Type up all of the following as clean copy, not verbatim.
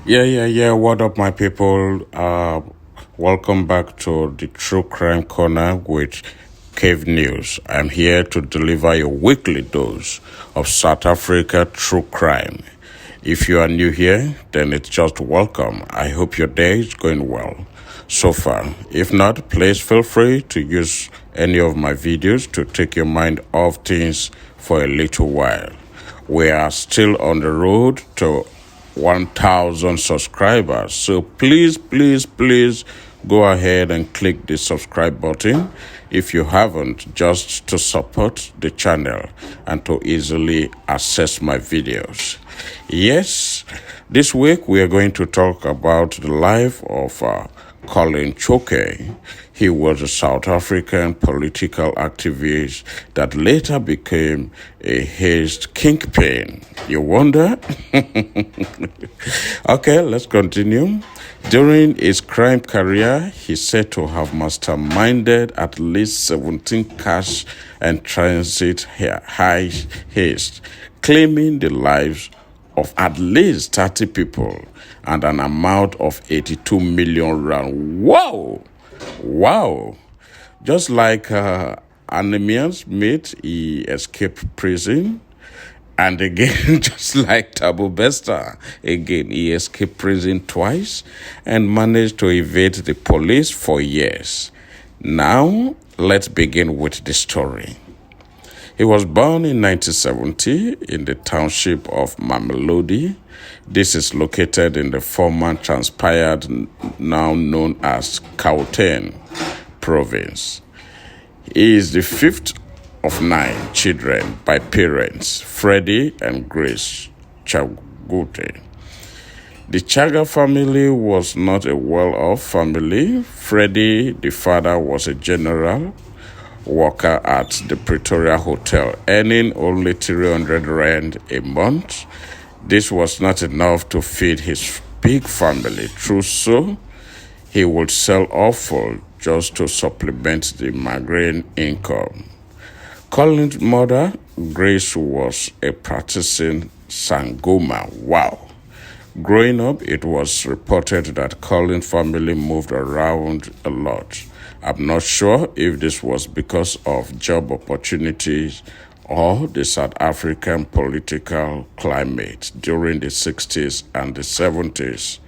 Yeah. What up, my people? Welcome back to the True Crime Corner with Cave News. I'm here to deliver your weekly dose of South Africa true crime. If you are new here, then it's just welcome. I hope your day is going well so far. If not, please feel free to use any of my videos to take your mind off things for a little while. We are still on the road to 1,000 subscribers. So please go ahead and click the subscribe button if you haven't, just to support the channel and to easily access my videos. Yes, this week we are going to talk about the life of Collen Chauke. He was a South African political activist that later became a Heist Kingpin. You wonder? Okay, let's continue. During his crime career, he's said to have masterminded at least 17 cash and transit heists, claiming the lives of at least 30 people and an amount of 82 million rand. Wow! Just like Anemian's mate, he escaped prison. And again, just like Thabo Bester, again, he escaped prison twice and managed to evade the police for years. Now, let's begin with the story. He was born in 1970 in the township of Mamelodi. This is located in the former transpired, now known as Gauteng province. He is the fifth of 9 children by parents, Freddie and Grace Chauke. The Chaga family was not a well-off family. Freddie, the father, was a general worker at the Pretoria Hotel, earning only 300 rand a month. This was not enough to feed his big family. True so, he would sell offal just to supplement the migraine income. Collen's mother, Grace, was a practicing Sangoma. Wow. Growing up, it was reported that Collen's family moved around a lot. I'm not sure if this was because of job opportunities or the South African political climate during the 60s and the 70s.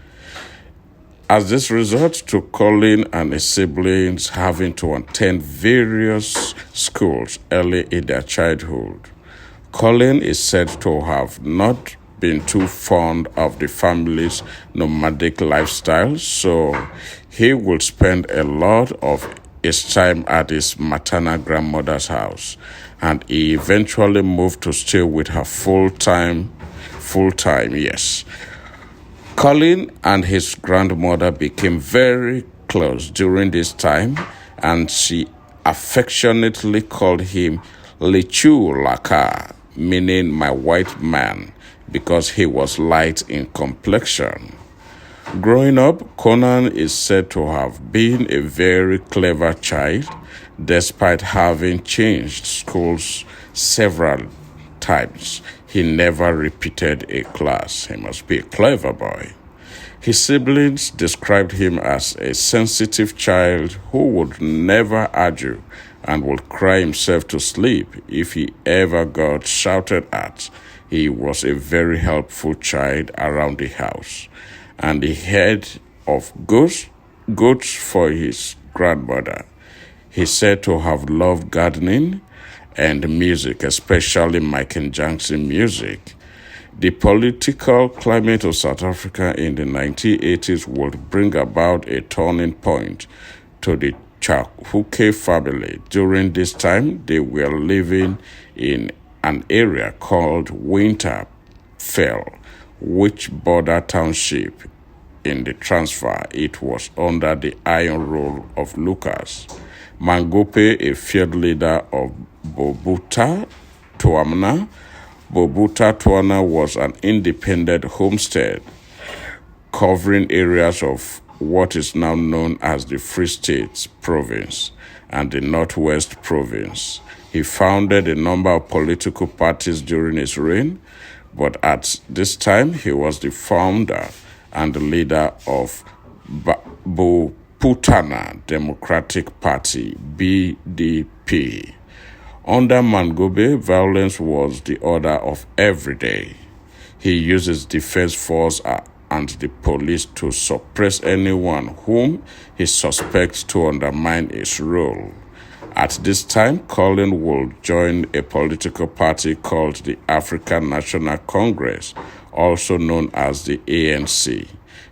As this resulted to Collen and his siblings having to attend various schools early in their childhood. Collen is said to have not been too fond of the family's nomadic lifestyle, so he would spend a lot of his time at his maternal grandmother's house, and he eventually moved to stay with her full-time, yes. Collen and his grandmother became very close during this time, and she affectionately called him Lechu Laka, meaning my white man, because he was light in complexion. Growing up, Conan is said to have been a very clever child, despite having changed schools several times. He never repeated a class. He must be a clever boy. His siblings described him as a sensitive child who would never argue and would cry himself to sleep if he ever got shouted at. He was a very helpful child around the house, and the head of goats for his grandmother. He's said to have loved gardening and music, especially Michael Jackson music. The political climate of South Africa in the 1980s would bring about a turning point to the Chauke family. During this time, they were living in an area called Winterfell, which bordered township. In the transfer, it was under the iron rule of Lucas Mangope, a field leader of Bobuta Tuamna. Bobuta Tuana was an independent homestead covering areas of what is now known as the Free State Province and the Northwest Province. He founded a number of political parties during his reign, but at this time he was the founder and the leader of Boputana Democratic Party, BDP. Under Mangobe, violence was the order of every day. He uses defense force and the police to suppress anyone whom he suspects to undermine his rule. At this time, Collen would join a political party called the African National Congress, also known as the ANC.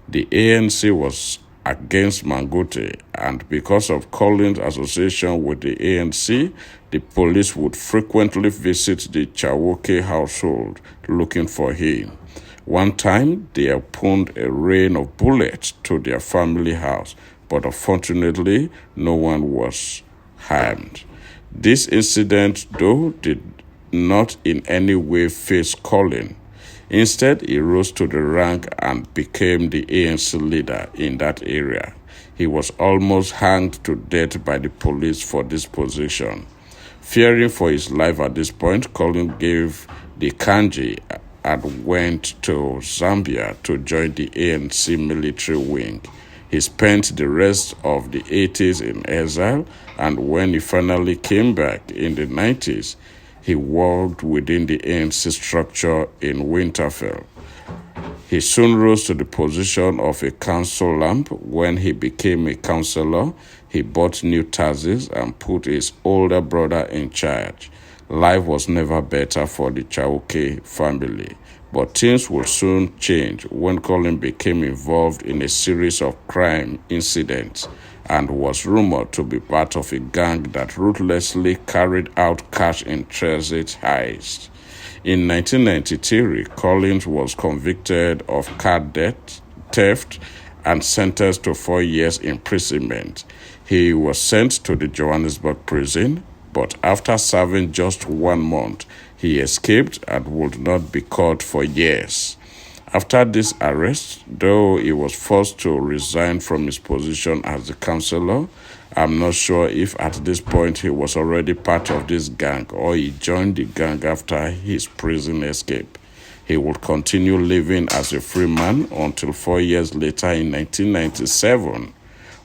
The ANC was against Mangote, and because of Collen's association with the ANC, the police would frequently visit the Chauke household looking for him. One time, they opened a rain of bullets to their family house, but unfortunately, no one was harmed. This incident, though, did not in any way faze Collen. Instead, he rose to the rank and became the ANC leader in that area. He was almost hanged to death by the police for this position. Fearing for his life at this point, Collen gave the kanji and went to Zambia to join the ANC military wing. He spent the rest of the 80s in exile, and when he finally came back in the 90s, he worked within the ANC structure in Winterfell. He soon rose to the position of a council lamp. When he became a councillor, he bought new taxes and put his older brother in charge. Life was never better for the Chauke family, but things would soon change when Collen became involved in a series of crime incidents and was rumored to be part of a gang that ruthlessly carried out cash-in-transit heists. In 1993, Collen was convicted of car theft and sentenced to 4 years imprisonment. He was sent to the Johannesburg prison, but after serving just 1 month, he escaped and would not be caught for years. After this arrest, though he was forced to resign from his position as the councillor, I'm not sure if at this point he was already part of this gang or he joined the gang after his prison escape. He would continue living as a free man until 4 years later in 1997.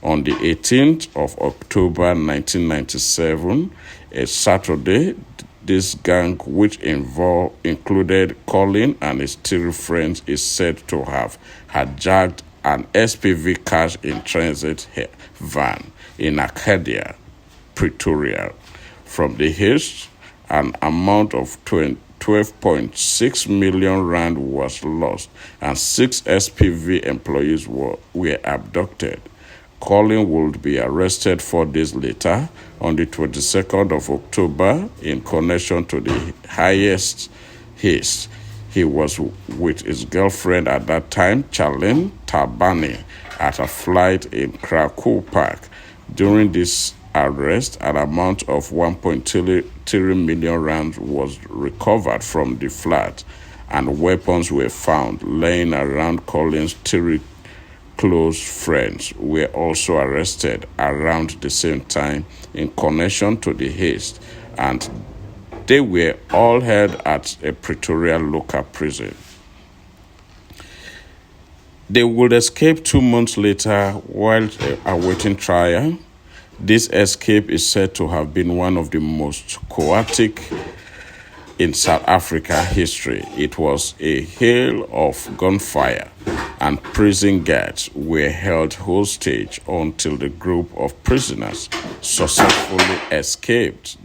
On the 18th of October 1997, a Saturday, this gang, which included Collen and his 3 friends, is said to have hijacked an SPV cash-in-transit van in Arcadia, Pretoria. From the heist, an amount of 12.6 million rand was lost, and 6 SPV employees were abducted. Collen would be arrested 4 days later on the 22nd of October in connection to the Heist. He was with his girlfriend at that time, Charlene Tabani, at a flight in Krakow Park. During this arrest, an amount of 1.3 million rand was recovered from the flat, and weapons were found laying around. Collen's 3 close friends were also arrested around the same time in connection to the heist, and they were all held at a Pretoria local prison. They would escape 2 months later while awaiting trial. This escape is said to have been one of the most chaotic in South Africa history. It was a hail of gunfire, and prison guards were held hostage until the group of prisoners successfully escaped.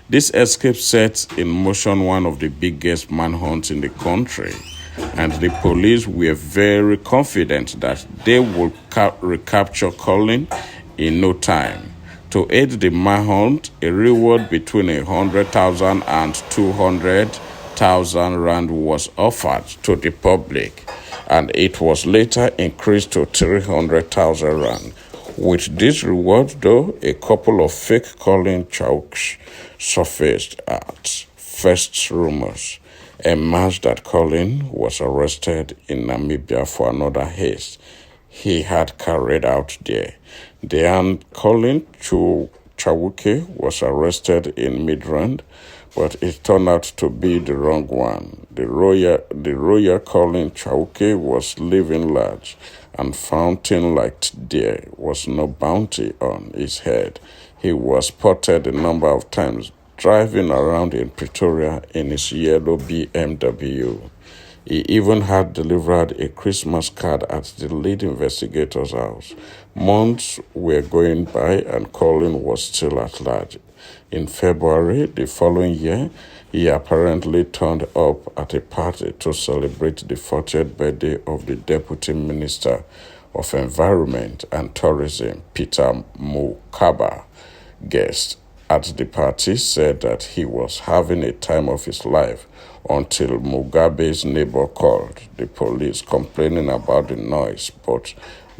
This escape set in motion one of the biggest manhunts in the country, and the police were very confident that they would recapture Collen in no time. To aid the manhunt, a reward between 100,000 and 200,000 rand was offered to the public, and it was later increased to 300,000 rand. With this reward, though, a couple of fake Collen Chaukes surfaced at first rumors emerged that Collen was arrested in Namibia for another heist he had carried out there. Then Collen Chauke was arrested in Midrand, but it turned out to be the wrong one. The royal Collen Chauke was living large and fountain like there was no bounty on his head. He was spotted a number of times driving around in Pretoria in his yellow BMW. He even had delivered a Christmas card at the lead investigator's house. Months were going by and Collen was still at large. In February the following year, he apparently turned up at a party to celebrate the 40th birthday of the Deputy Minister of Environment and Tourism, Peter Mukaba. Guests at the party said that he was having a time of his life until Mugabe's neighbor called the police complaining about the noise, but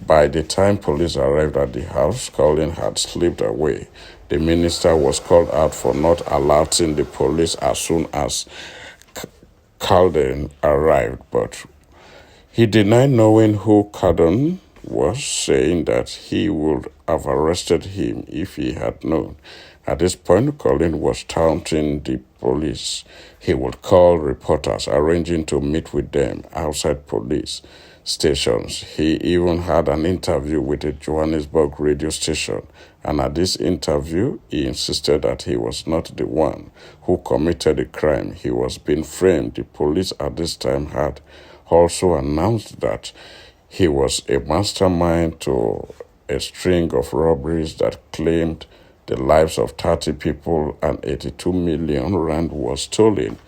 by the time police arrived at the house, Collen had slipped away. The minister was called out for not alerting the police as soon as Collen arrived, but he denied knowing who Collen was, saying that he would have arrested him if he had known. At this point, Collen was taunting the police. He would call reporters, arranging to meet with them outside police stations. He even had an interview with a Johannesburg radio station, and at this interview, he insisted that he was not the one who committed the crime. He was being framed. The police at this time had also announced that he was a mastermind to a string of robberies that claimed the lives of 30 people and 82 million rand was stolen.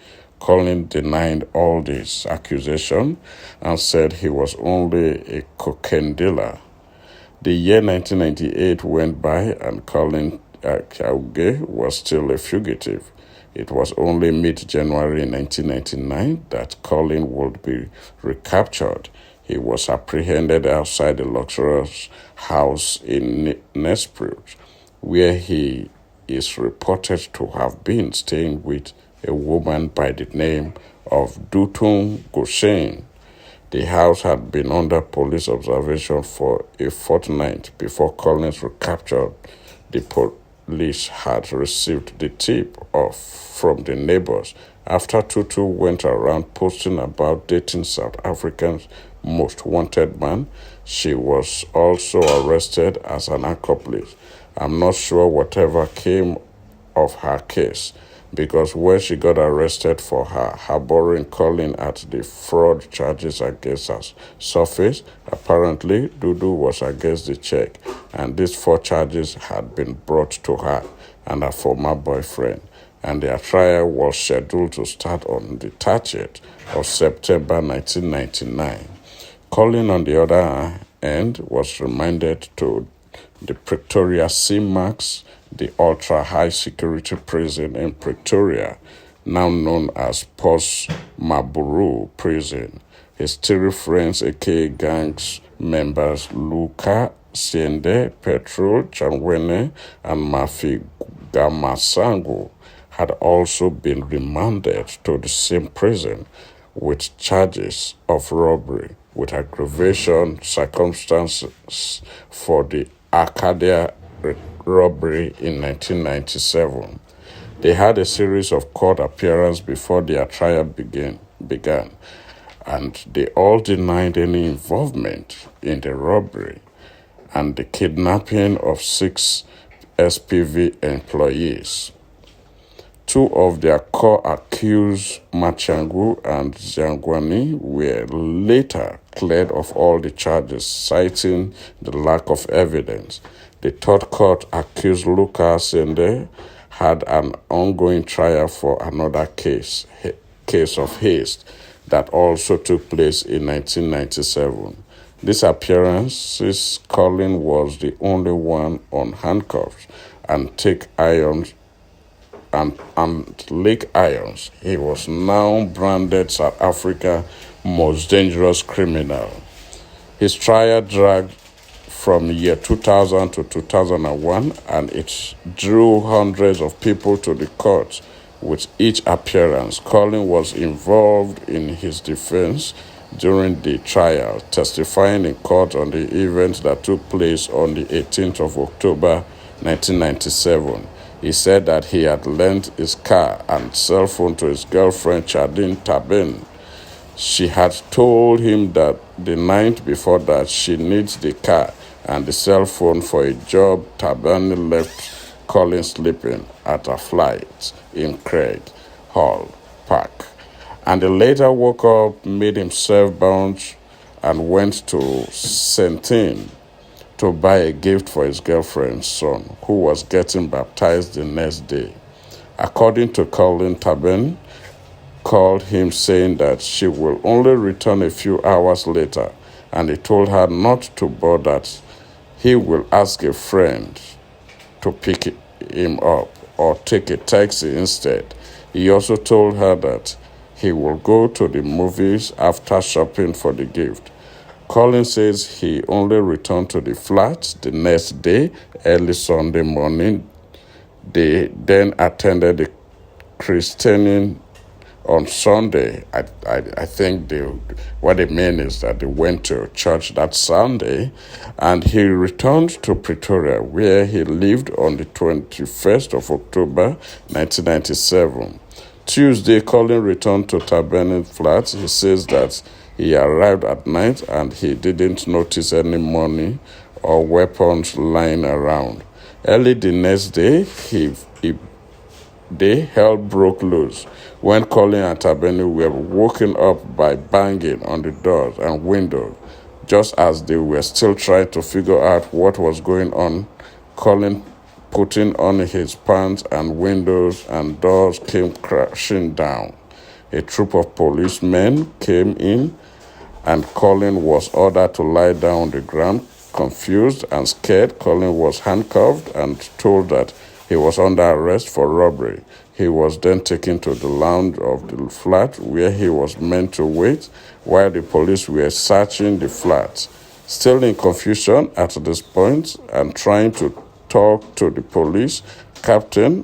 Collen denied all these accusations and said he was only a cocaine dealer. The year 1998 went by and Collen Chauke was still a fugitive. It was only mid-January 1999 that Collen would be recaptured. He was apprehended outside a luxurious house in Nesprut, where he is reported to have been staying with a woman by the name of Dutun Goshen. The house had been under police observation for a fortnight before Collen's recapture. The police had received the tip from the neighbors after Tutu went around posting about dating South Africa's most wanted man. She was also arrested as an accomplice. I'm not sure whatever came of her case, because when she got arrested for her harboring Collen at the fraud charges against her surface, apparently Dudu was against the check, and these 4 charges had been brought to her and her former boyfriend, and their trial was scheduled to start on the 30th of September 1999. Collen, on the other hand, was remanded to the Pretoria C-Max, the ultra-high security prison in Pretoria, now known as Post Maburu Prison. His 3 friends, aka gangs members Luka, Siende, Petro, Chanwene, and Mafi Gamasango, had also been remanded to the same prison with charges of robbery with aggravation circumstances for the Arcadia robbery in 1997. They had a series of court appearances before their trial began, and they all denied any involvement in the robbery and the kidnapping of 6 SPV employees. 2 of their co-accused, Machangu and Zangwani, were later cleared of all the charges, citing the lack of evidence. The 3rd court accused Lucas Sende had an ongoing trial for another case of Heist that also took place in 1997. These appearances, Collen was the only one on handcuffs and Lake Irons. He was now branded South Africa's most dangerous criminal. His trial dragged from year 2000 to 2001, and it drew hundreds of people to the court. With each appearance, Collen was involved in his defense during the trial, testifying in court on the event that took place on the 18th of October 1997. He said that he had lent his car and cell phone to his girlfriend, Chadin Tabin. She had told him that the night before that she needs the car and the cell phone for a job. Tabani left Collen sleeping at a flight in Craig Hall Park. And he later woke up, made himself bounce, and went to Saint-Tin to buy a gift for his girlfriend's son, who was getting baptized the next day. According to Collen, Tabin called him saying that she will only return a few hours later, and he told her not to bother. He will ask a friend to pick him up or take a taxi instead. He also told her that he will go to the movies after shopping for the gift. Collen says he only returned to the flat the next day, early Sunday morning. They then attended the christening on Sunday. I think what they mean is that they went to church that Sunday, and he returned to Pretoria, where he lived on the 21st of October, 1997. Tuesday, Collen returned to Tabani's flat. He says that he arrived at night and he didn't notice any money or weapons lying around. Early the next day, hell broke loose when Collen and Tabani were woken up by banging on the doors and windows. Just as they were still trying to figure out what was going on, Collen putting on his pants and windows and doors came crashing down. A troop of policemen came in, and Collen was ordered to lie down on the ground. Confused and scared, Collen was handcuffed and told that he was under arrest for robbery. He was then taken to the lounge of the flat where he was meant to wait while the police were searching the flat. Still in confusion at this point and trying to talk to the police captain,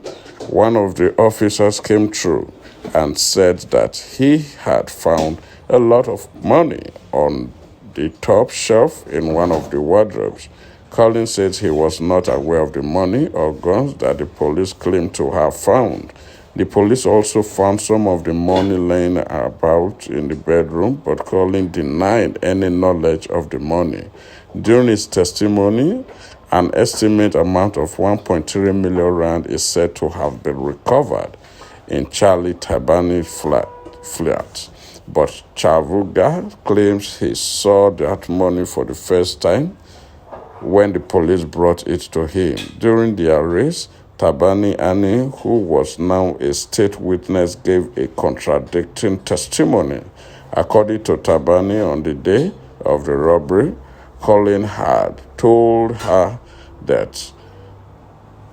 one of the officers came through and said that he had found a lot of money on the top shelf in one of the wardrobes. Collen said he was not aware of the money or guns that the police claimed to have found. The police also found some of the money laying about in the bedroom, but Collen denied any knowledge of the money. During his testimony, an estimate amount of 1.3 million rand is said to have been recovered in Charlie Tabani's flat. But Chavuga claims he saw that money for the first time when the police brought it to him. During the arrest, Tabani Annie, who was now a state witness, gave a contradicting testimony. According to Tabani, on the day of the robbery, Collen had told her that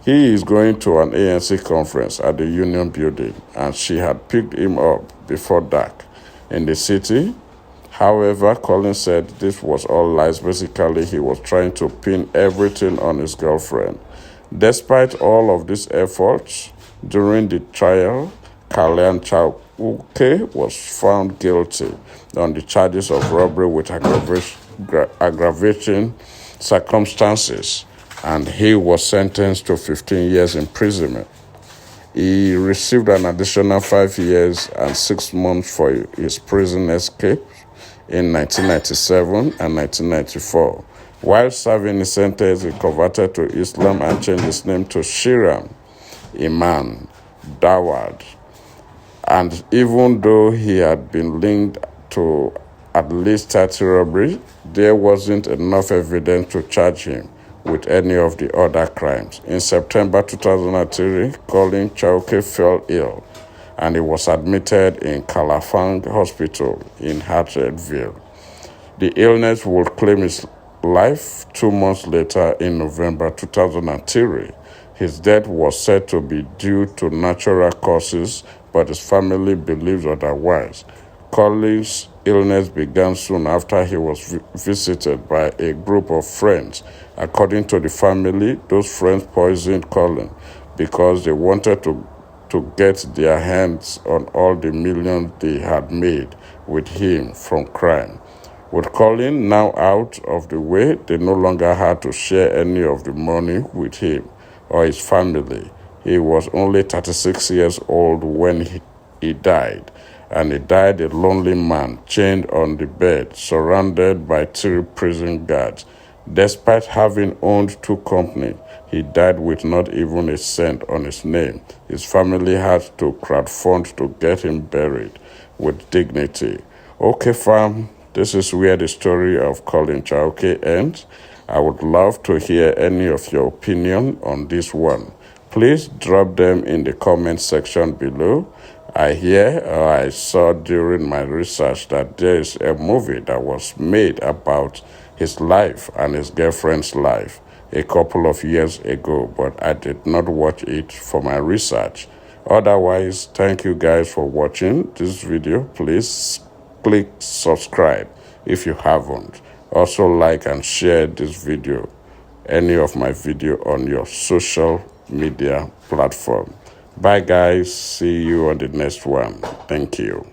he is going to an ANC conference at the Union Building, and she had picked him up before dark in the city. However, Collen said this was all lies. Basically, he was trying to pin everything on his girlfriend. Despite all of these efforts, during the trial, Collen Chauke was found guilty on the charges of robbery with aggravating circumstances, and he was sentenced to 15 years imprisonment. He received an additional 5 years and 6 months for his prison escape in 1997 and 1994. While serving his sentence, he converted to Islam and changed his name to Shiram Iman Dawad. And even though he had been linked to at least 30 robberies, there wasn't enough evidence to charge him with any of the other crimes. In September 2003, Collen Chauke fell ill, and he was admitted in Kalafang Hospital in Hartlepool. The illness would claim his life 2 months later in November 2003. His death was said to be due to natural causes, but his family believes otherwise. Collen's illness began soon after he was visited by a group of friends. According to the family, those friends poisoned Collen because they wanted to get their hands on all the millions they had made with him from crime. With Collen now out of the way, they no longer had to share any of the money with him or his family. He was only 36 years old when he died, and he died a lonely man, chained on the bed, surrounded by 3 prison guards. Despite having owned 2 companies, he died with not even a cent on his name. His family had to crowdfund to get him buried with dignity. Okay, fam, this is where the story of Collen Chauke ends. I would love to hear any of your opinion on this one. Please drop them in the comment section below. I saw during my research that there is a movie that was made about his life and his girlfriend's life a couple of years ago, but I did not watch it for my research. Otherwise, thank you guys for watching this video. Please click subscribe if you haven't. Also like and share this video, any of my video on your social media platform. Bye guys, see you on the next one. Thank you.